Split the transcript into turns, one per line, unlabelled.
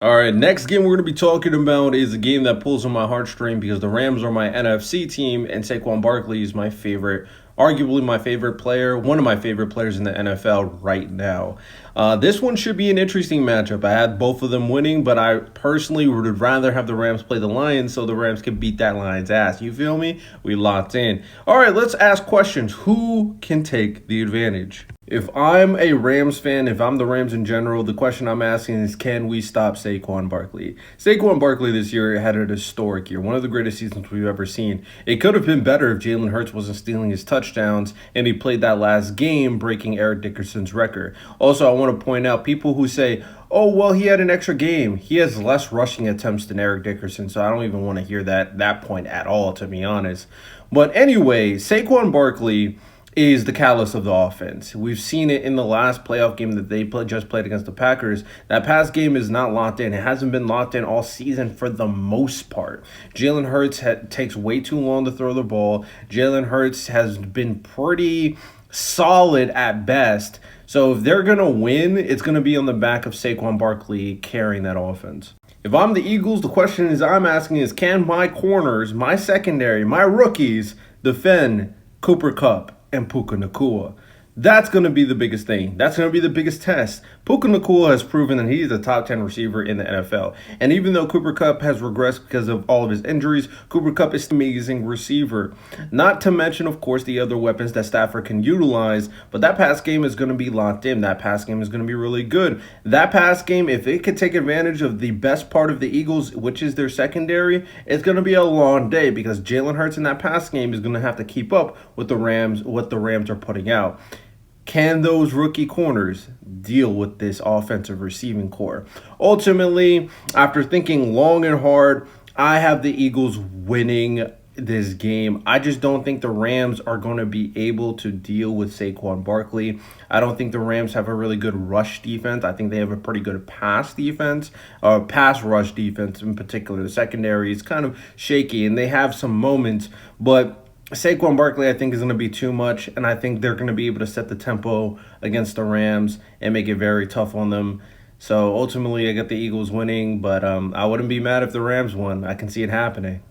All right, next game we're going to be talking about is a game that pulls on my heartstring because the Rams are my NFC team and Saquon Barkley is my favorite, arguably my favorite player, one of my favorite players in the NFL right now. This one should be an interesting matchup. I had both of them winning, but I personally would rather have the Rams play the Lions so the Rams can beat that Lions ass. You feel me? We locked in. All right, let's ask questions. Who can take the advantage? If I'm a Rams fan, if I'm the Rams in general, the question I'm asking is, can we stop Saquon Barkley? Saquon Barkley this year had an historic year, one of the greatest seasons we've ever seen. It could have been better if Jalen Hurts wasn't stealing his touchdowns and he played that last game, breaking Eric Dickerson's record. Also, I want to point out people who say, oh, well, he had an extra game. He has less rushing attempts than Eric Dickerson, so I don't even want to hear that point at all, to be honest. But anyway, Saquon Barkley is the catalyst of the offense. We've seen it in the last playoff game that they just played against the Packers. That pass game is not locked in. It hasn't been locked in all season for the most part. Jalen Hurts takes way too long to throw the ball. Jalen Hurts has been pretty solid at best. So if they're going to win, it's going to be on the back of Saquon Barkley carrying that offense. If I'm the Eagles, the question I'm asking is, can my corners, my secondary, my rookies defend Cooper Kupp and Puka Nacua? That's going to be the biggest thing. That's going to be the biggest test. Puka Nacua has proven that he's a top 10 receiver in the NFL. And even though Cooper Kupp has regressed because of all of his injuries, Cooper Kupp is an amazing receiver. Not to mention, of course, the other weapons that Stafford can utilize. But that pass game is going to be locked in. That pass game is going to be really good. That pass game, if it could take advantage of the best part of the Eagles, which is their secondary, it's going to be a long day because Jalen Hurts in that pass game is going to have to keep up with the Rams, what the Rams are putting out. Can those rookie corners deal with this offensive receiving core? Ultimately, after thinking long and hard, I have the Eagles winning this game. I just don't think the Rams are going to be able to deal with Saquon Barkley. I don't think the Rams have a really good rush defense. I think they have a pretty good pass defense, pass rush defense in particular. The secondary is kind of shaky, and they have some moments, but Saquon Barkley, I think, is going to be too much, and I think they're going to be able to set the tempo against the Rams and make it very tough on them. So ultimately, I got the Eagles winning, but I wouldn't be mad if the Rams won. I can see it happening.